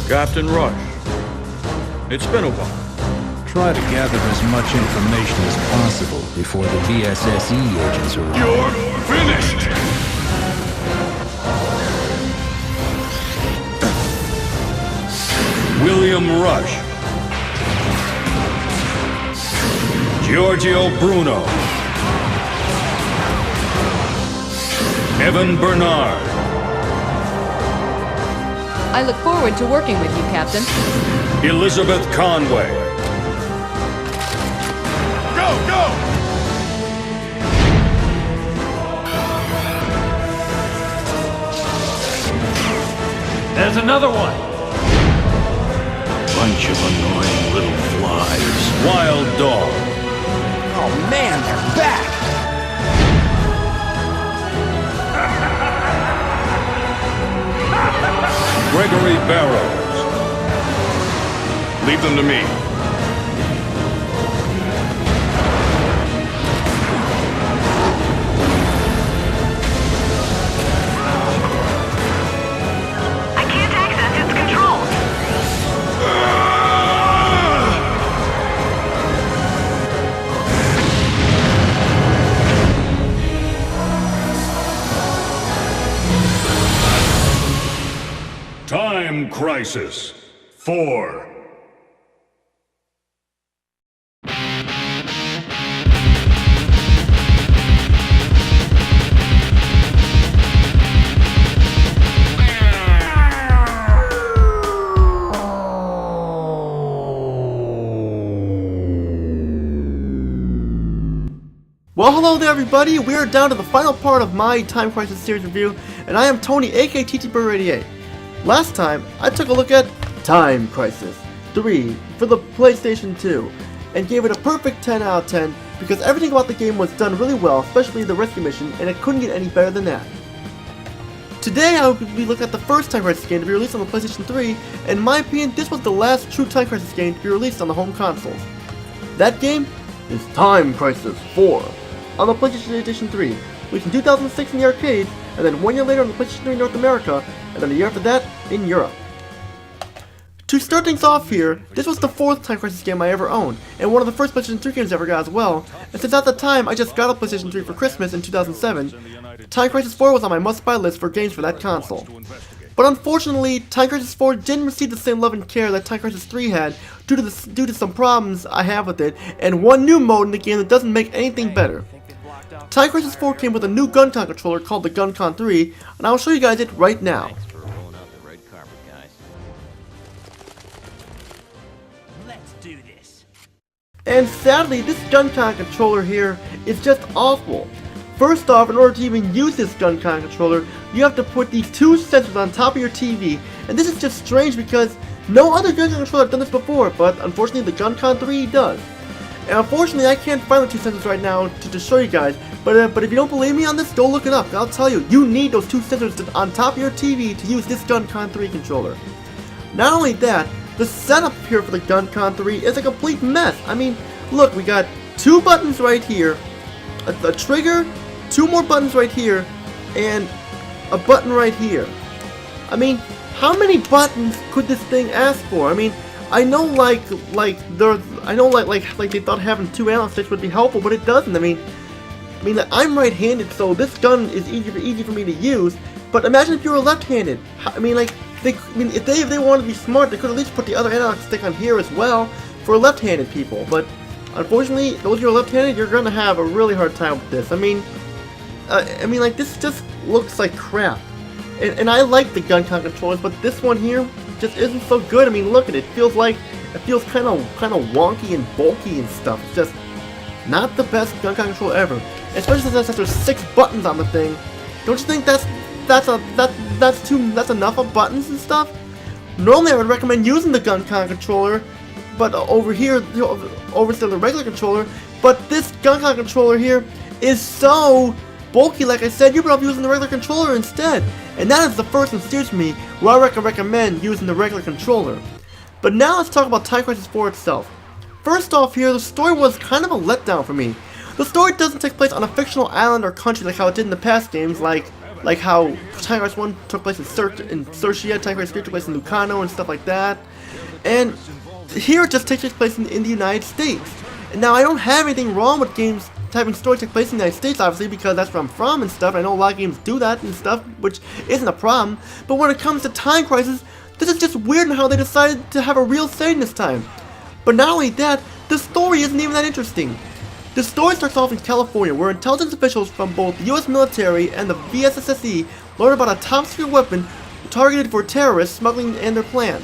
Captain Rush. It's been a while. Try to gather as much information as possible before the V.S.S.E. agents arrive. You're finished! William Rush. Giorgio Bruno. Evan Bernard. I look forward to working with you, Captain. Elizabeth Conway. Go, go! There's another one! Bunch of annoying little flies. Wild Dog. Oh man, they're back! Gregory Barrows. Leave them to me. I can't access its controls. Time Crisis 4. Well, hello there everybody, we are down to the final part of my Time Crisis series review, and I am Tony, aka TTBurger 88. Last time, I took a look at Time Crisis 3 for the PlayStation 2, and gave it a perfect 10 out of 10, because everything about the game was done really well, especially the rescue mission, and it couldn't get any better than that. Today I will be looking at the first Time Crisis game to be released on the PlayStation 3, and in my opinion, this was the last true Time Crisis game to be released on the home consoles. That game is Time Crisis 4. On the PlayStation Edition 3, released in 2006 in the arcades, and then 1 year later on the PlayStation 3 in North America, and then a year after that in Europe. To start things off here, this was the 4th Time Crisis game I ever owned, and one of the first PlayStation 3 games I ever got as well, and since at the time I just got a PlayStation 3 for Christmas in 2007, Time Crisis 4 was on my must-buy list for games for that console. But unfortunately, Time Crisis 4 didn't receive the same love and care that Time Crisis 3 had due to some problems I have with it, and one new mode in the game that doesn't make anything better. Time Crisis 4 came with a new GunCon controller called the GunCon 3, and I'll show you guys it right now. Let's do this. And sadly, this GunCon controller here is just awful. First off, in order to even use this GunCon controller, you have to put these two sensors on top of your TV, and this is just strange because no other GunCon controller has done this before, but unfortunately the GunCon 3 does. And unfortunately I can't find the two sensors right now to show you guys, but if you don't believe me on this, go look it up. I'll tell you, you need those two sensors on top of your TV to use this GunCon 3 controller. Not only that, the setup here for the GunCon 3 is a complete mess. I mean, look, we got two buttons right here, a trigger, two more buttons right here, and a button right here. I mean, how many buttons could this thing ask for? I mean, I know they thought having two analog sticks would be helpful, but it doesn't. I mean, I'm right-handed, so this gun is easy for me to use. But imagine if you were left-handed. If they wanted to be smart, they could at least put the other analog stick on here as well for left-handed people. But unfortunately, those who are left-handed, you're gonna have a really hard time with this. This just looks like crap. And I like the GunCon controllers, but this one here just isn't so good. I mean, look at it. It feels kind of wonky and bulky and stuff. It's just not the best GunCon controller ever. Especially since there's 6 buttons on the thing. Don't you think that's enough of buttons and stuff? Normally, I would recommend using the GunCon controller, but over to the regular controller. But this GunCon controller here is so bulky. Like I said, you're better off using the regular controller instead. And that is the first instance for me where I recommend using the regular controller. But now let's talk about Time Crisis 4 itself. First off here, the story was kind of a letdown for me. The story doesn't take place on a fictional island or country like how it did in the past games, like how Time Crisis 1 took place in Sertia, Time Crisis 3 took place in Lucano and stuff like that. And here it just takes place in the United States. And now I don't have anything wrong with games having story take place in the United States, obviously, because that's where I'm from and stuff. I know a lot of games do that and stuff, which isn't a problem. But when it comes to Time Crisis, this is just weird in how they decided to have a real setting this time. But not only that, the story isn't even that interesting. The story starts off in California, where intelligence officials from both the US military and the V.S.S.E. learn about a top-secret weapon targeted for terrorists smuggling and their plans.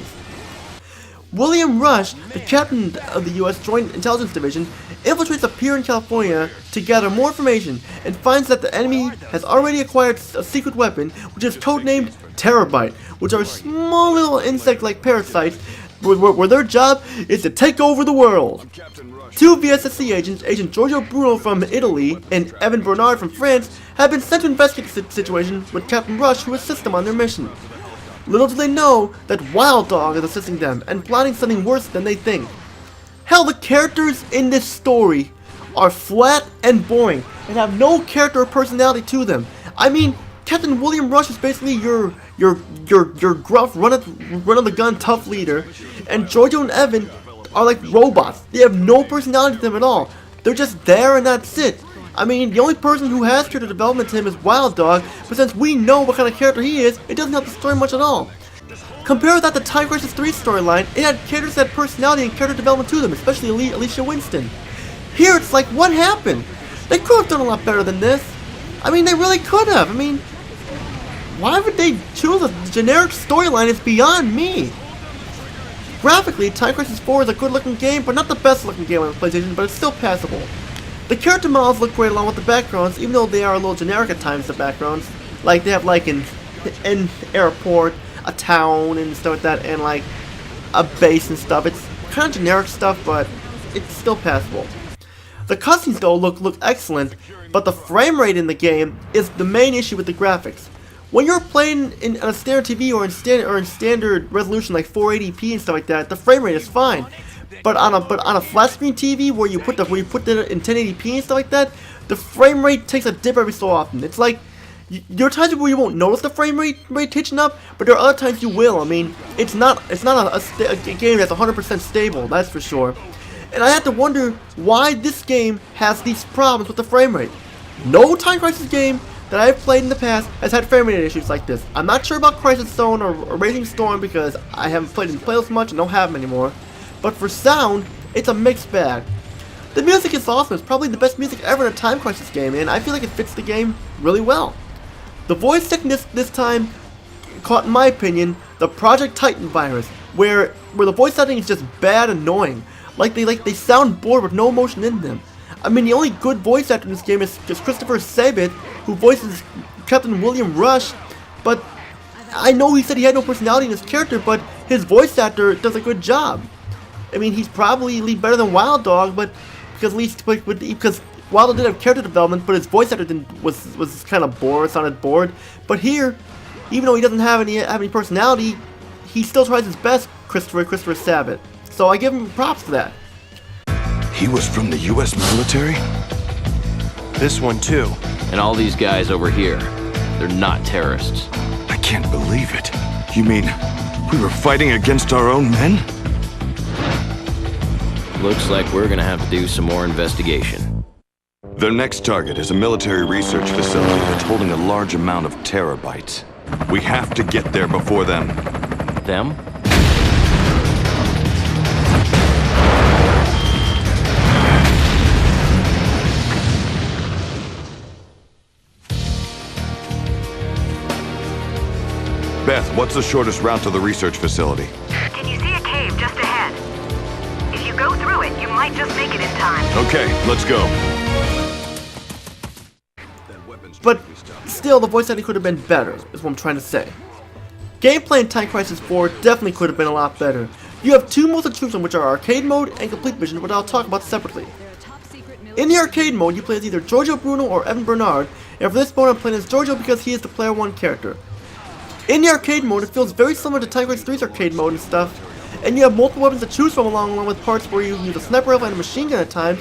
William Rush, the captain of the U.S. Joint Intelligence Division, infiltrates a pier in California to gather more information and finds that the enemy has already acquired a secret weapon, which is codenamed Terabyte, which are small little insect-like parasites where their job is to take over the world. Two V.S.S.E. agents, Agent Giorgio Bruno from Italy and Evan Bernard from France, have been sent to investigate the situation with Captain Rush, who assists them on their mission. Little do they know that Wild Dog is assisting them and plotting something worse than they think. Hell, the characters in this story are flat and boring and have no character or personality to them. I mean, Captain William Rush is basically your gruff, run-of-the-gun tough leader, and Giorgio and Evan are like robots. They have no personality to them at all. They're just there and that's it. I mean, the only person who has character development to him is Wild Dog, but since we know what kind of character he is, it doesn't help the story much at all. Compare that to Time Crisis 3 storyline, it had characters that had personality and character development to them, especially Alicia Winston. Here it's like, what happened? They could have done a lot better than this. I mean, they really could have. I mean, why would they choose a generic storyline is beyond me. Graphically, Time Crisis 4 is a good looking game, but not the best looking game on the PlayStation, but it's still passable. The character models look great along with the backgrounds, even though they are a little generic at times, the backgrounds. Like, they have like an airport, a town, and stuff like that, and like a base and stuff. It's kind of generic stuff, but it's still passable. The cutscenes though look excellent, but the frame rate in the game is the main issue with the graphics. When you're playing in a standard TV or in standard resolution like 480p and stuff like that, the frame rate is fine. But on a flat screen TV where you put it in 1080p and stuff like that, the frame rate takes a dip every so often. It's like there are times where you won't notice the frame rate hitching up, but there are other times you will. I mean, it's not a game that's 100% stable, that's for sure. And I have to wonder why this game has these problems with the frame rate. No Time Crisis game that I've played in the past has had frame rate issues like this. I'm not sure about Crisis Zone or Raging Storm because I haven't played in playoffs much and don't have them anymore. But for sound, it's a mixed bag. The music is awesome. It's probably the best music ever in a Time Crisis game, and I feel like it fits the game really well. The voice acting this time caught, in my opinion, the Project Titan virus, where the voice acting is just bad and annoying. Like they sound bored with no emotion in them. I mean, the only good voice actor in this game is Christopher Sabat, who voices Captain William Rush, but I know he said he had no personality in his character, but his voice actor does a good job. I mean, he's probably better than Wild Dog, but because Wild Dog did have character development, but his voice actor was kind of bored, sounded bored. But here, even though he doesn't have any personality, he still tries his best, Christopher Sabat. So I give him props for that. He was from the U.S. military? This one too. And all these guys over here, they're not terrorists. I can't believe it. You mean we were fighting against our own men? Looks like we're gonna have to do some more investigation. Their next target is a military research facility that's holding a large amount of terabytes. We have to get there before them. Them? Beth, what's the shortest route to the research facility? Can you see a cave just ahead? If you go through it, you might just make it in time. Okay, let's go. But still, the voice acting could have been better, is what I'm trying to say. Gameplay in Time Crisis 4 definitely could have been a lot better. You have two modes to choose from, which are Arcade Mode and Complete Mission, which I'll talk about separately. In the Arcade Mode, you play as either Giorgio Bruno or Evan Bernard, and for this mode I'm playing as Giorgio because he is the Player 1 character. In the Arcade Mode, it feels very similar to Time Crisis 3's Arcade Mode and stuff, and you have multiple weapons to choose from along with parts where you use a sniper rifle and a machine gun at times.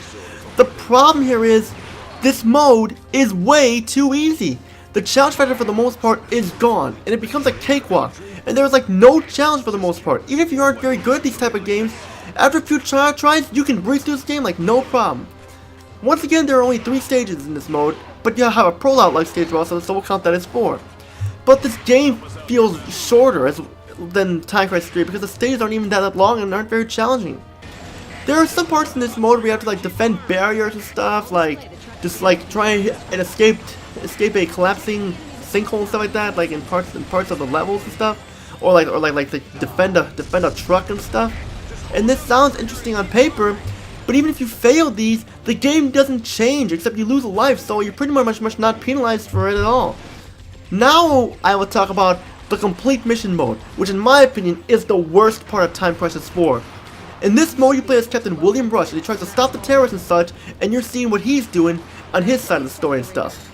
The problem here is, this mode is way too easy. the challenge factor for the most part is gone, and it becomes a cakewalk, and there's like no challenge for the most part. Even if you aren't very good at these type of games, after a few tries, you can breeze through this game like no problem. Once again, there are only 3 stages in this mode, but you have a prologue like stage also, so we'll count that as 4. But this game feels shorter than Time Crisis 3 because the stages aren't even that long and aren't very challenging. There are some parts in this mode where you have to like defend barriers and stuff, like just like try and escape a collapsing sinkhole and stuff like that, like in parts of the levels and stuff, or like defend a truck and stuff. And this sounds interesting on paper, but even if you fail these, the game doesn't change except you lose a life, so you're pretty much not penalized for it at all. Now I will talk about the complete mission mode, which in my opinion is the worst part of Time Crisis 4. In this mode, you play as Captain William Rush, and he tries to stop the terrorists and such, and you're seeing what he's doing on his side of the story and stuff.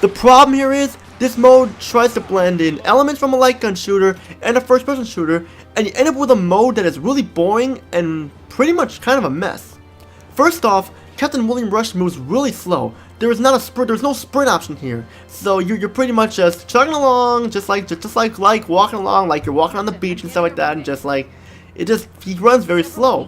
The problem here is, this mode tries to blend in elements from a light gun shooter and a first-person shooter, and you end up with a mode that is really boring and pretty much kind of a mess. First off, Captain William Rush moves really slow. There's no sprint option here, so you're pretty much just chugging along, just like walking along, like you're walking on the beach and stuff like that, and just like he runs very slow.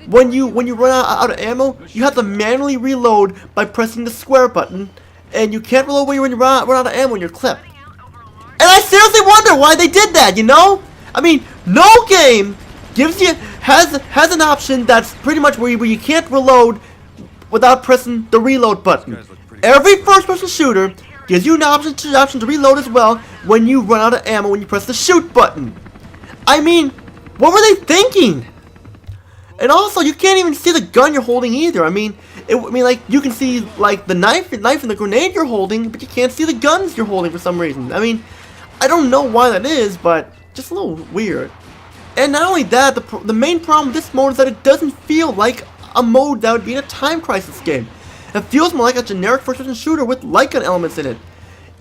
When you run out of ammo, you have to manually reload by pressing the square button, and you can't reload when you run out of ammo when you're clipped. And I seriously wonder why they did that, you know? I mean, no game has an option that's pretty much where you can't reload without pressing the reload button. Every first-person shooter gives you an option to reload as well when you run out of ammo when you press the shoot button. I mean, what were they thinking? And also, you can't even see the gun you're holding either. I mean, like you can see like the knife and the grenade you're holding, but you can't see the guns you're holding for some reason. I mean, I don't know why that is, but just a little weird. And not only that, the main problem with this mode is that it doesn't feel like a mode that would be in a Time Crisis game. It feels more like a generic first-person shooter with light gun elements in it.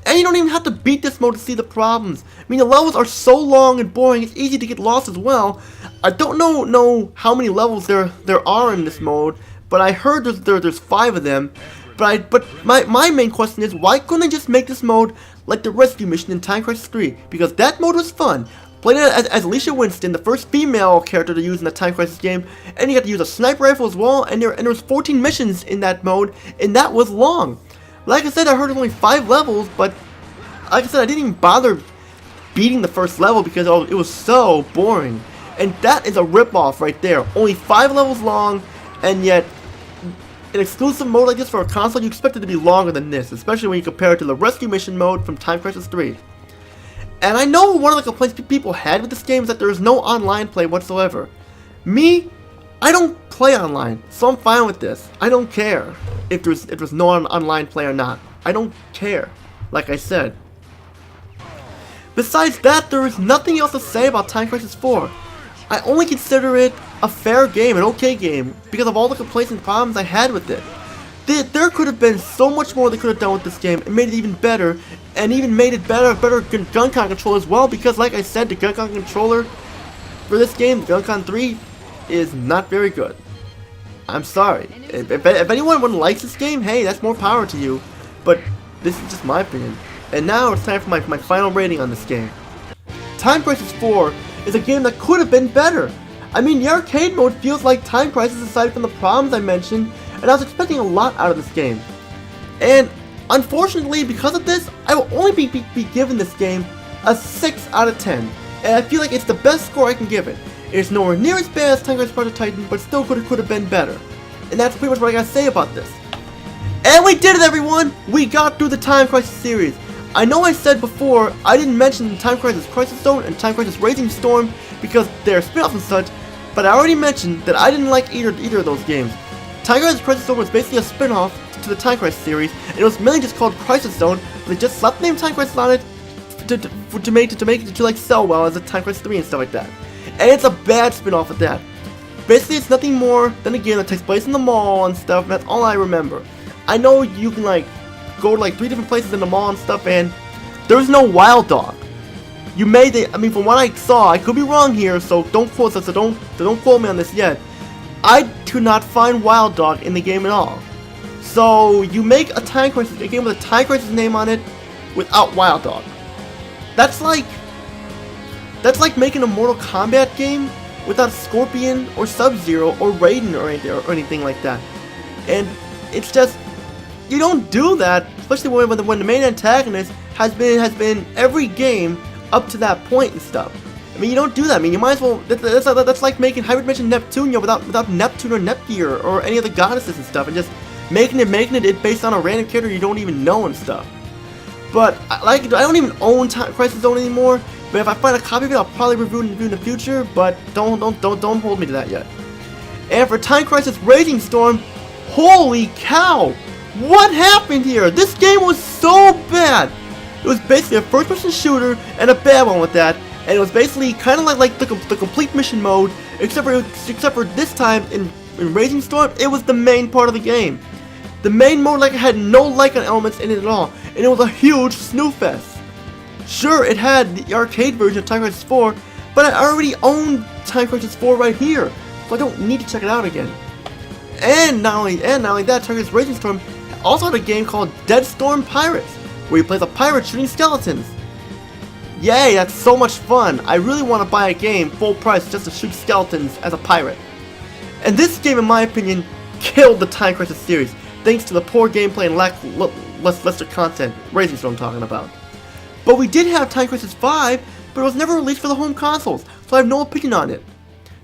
And you don't even have to beat this mode to see the problems. I mean, the levels are so long and boring, it's easy to get lost as well. I don't know how many levels there are in this mode, but I heard there's 5 of them. But my main question is, why couldn't they just make this mode like the rescue mission in Time Crisis 3? Because that mode was fun. Playing it as Alicia Winston, the first female character to use in the Time Crisis game, and you got to use a sniper rifle as well, and there was 14 missions in that mode, and that was long. Like I said, I heard there's only 5 levels, but like I said, I didn't even bother beating the first level because it was so boring. And that is a ripoff right there. Only 5 levels long, and yet an exclusive mode like this for a console, you expect it to be longer than this, especially when you compare it to the rescue mission mode from Time Crisis 3. And I know one of the complaints people had with this game is that there is no online play whatsoever. Me, I don't play online, so I'm fine with this. I don't care if there's no online play or not. I don't care, like I said. Besides that, there is nothing else to say about Time Crisis 4. I only consider it a fair game, an okay game, because of all the complaints and problems I had with it. There could have been so much more they could have done with this game and made it even better, and even made it better gun con control as well, because like I said, the gun con controller for this game, the gun con 3, is not very good. I'm sorry. If anyone likes this game, hey, that's more power to you, but this is just my opinion. And now it's time for my final rating on this game. Time Crisis 4 is a game that could have been better. I mean, the arcade mode feels like Time Crisis aside from the problems I mentioned, and I was expecting a lot out of this game. And unfortunately, because of this, I will only be giving this game a 6 out of 10. And I feel like it's the best score I can give it. It's nowhere near as bad as Time Crisis Project Titan, but still could have been better. And that's pretty much what I gotta say about this. And we did it, everyone! We got through the Time Crisis series. I know I said before, I didn't mention Time Crisis Crisis Zone and Time Crisis Raging Storm because they're spin-offs and such, but I already mentioned that I didn't like either of those games. Time Crisis Crisis Zone was basically a spin-off to the Time Crisis series, and it was mainly just called Crisis Zone, but they just slapped the name Time Crisis on it to make it to like sell well as a Time Crisis 3 and stuff like that. And it's a bad spin-off of that. Basically, it's nothing more than a game that takes place in the mall and stuff, and that's all I remember. I know you can like go to like 3 different places in the mall and stuff, and there's no Wild Dog. I mean, from what I saw, I could be wrong here, so don't quote me on this yet. I could not find Wild Dog in the game at all. So you make a game with a Time Crisis name on it, without Wild Dog. That's like making a Mortal Kombat game without Scorpion or Sub-Zero or Raiden or anything like that. And it's just, you don't do that, especially when the main antagonist has been every game up to that point and stuff. I mean, you don't do that. I mean, you might as well. That's like making Hybrid Dimension Neptunia without Neptune or Nepgear or any of the goddesses and stuff, and just making it based on a random character you don't even know and stuff. But I don't even own Time Crisis Zone anymore. But if I find a copy of it, I'll probably review it in the future. But don't hold me to that yet. And for Time Crisis Raging Storm, holy cow! What happened here? This game was so bad. It was basically a first-person shooter and a bad one with that. And it was basically kind of like the complete mission mode, except for this time in Raging Storm, it was the main part of the game. The main mode had no Lycan elements in it at all, and it was a huge snoo fest. Sure, it had the arcade version of Time Crisis 4, but I already own Time Crisis 4 right here, so I don't need to check it out again. And not only that, Time Crisis Raging Storm also had a game called Dead Storm Pirates, where you play as a pirate shooting skeletons. Yay, that's so much fun. I really want to buy a game full price just to shoot skeletons as a pirate. And this game, in my opinion, killed the Time Crisis series, thanks to the poor gameplay and lackluster content. Raging Storm I'm talking about. But we did have Time Crisis 5, but it was never released for the home consoles, so I have no opinion on it.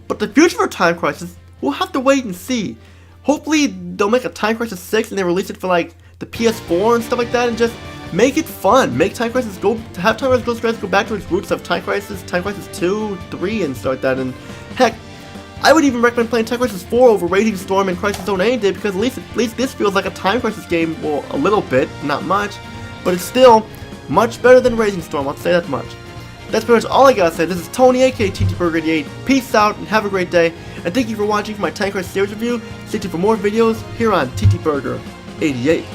But the future for Time Crisis, we'll have to wait and see. Hopefully they'll make a Time Crisis 6 and they release it for like the PS4 and stuff like that, and just make it fun. Make Time Crisis go back to its roots of Time Crisis 2, 3, and stuff like that. And heck, I would even recommend playing Time Crisis 4 over Raging Storm and Crisis Zone any day, because at least this feels like a Time Crisis game. Well, a little bit, not much, but it's still much better than Raging Storm. I'll say that much. That's pretty much all I gotta say. This is Tony, aka TTBurger88. Peace out and have a great day. And thank you for watching my Time Crisis series review. Stay tuned for more videos here on TTBurger88.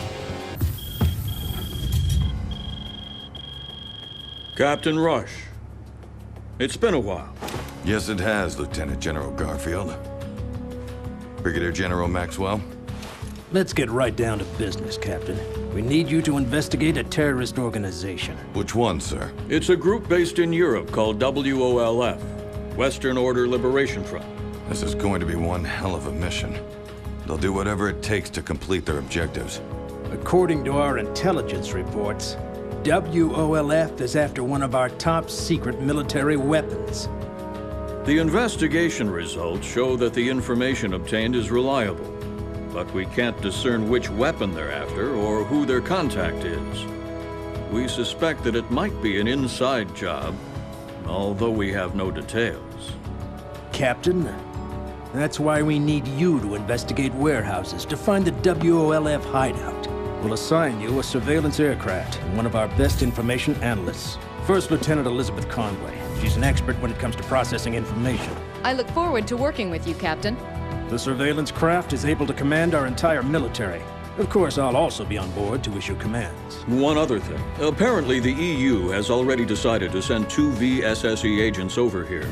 Captain Rush. It's been a while. Yes, it has, Lieutenant General Garfield. Brigadier General Maxwell. Let's get right down to business, Captain. We need you to investigate a terrorist organization. Which one, sir? It's a group based in Europe called WOLF, Western Order Liberation Front. This is going to be one hell of a mission. They'll do whatever it takes to complete their objectives. According to our intelligence reports, WOLF is after one of our top secret military weapons. The investigation results show that the information obtained is reliable, but we can't discern which weapon they're after or who their contact is. We suspect that it might be an inside job, although we have no details. Captain, that's why we need you to investigate warehouses to find the WOLF hideout. We'll assign you a surveillance aircraft and one of our best information analysts. First Lieutenant Elizabeth Conway. She's an expert when it comes to processing information. I look forward to working with you, Captain. The surveillance craft is able to command our entire military. Of course, I'll also be on board to issue commands. One other thing. Apparently the EU has already decided to send 2 V.S.S.E agents over here.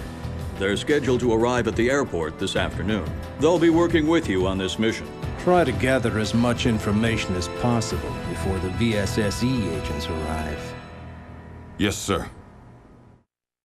They're scheduled to arrive at the airport this afternoon. They'll be working with you on this mission. Try to gather as much information as possible before the V.S.S.E agents arrive. Yes, sir.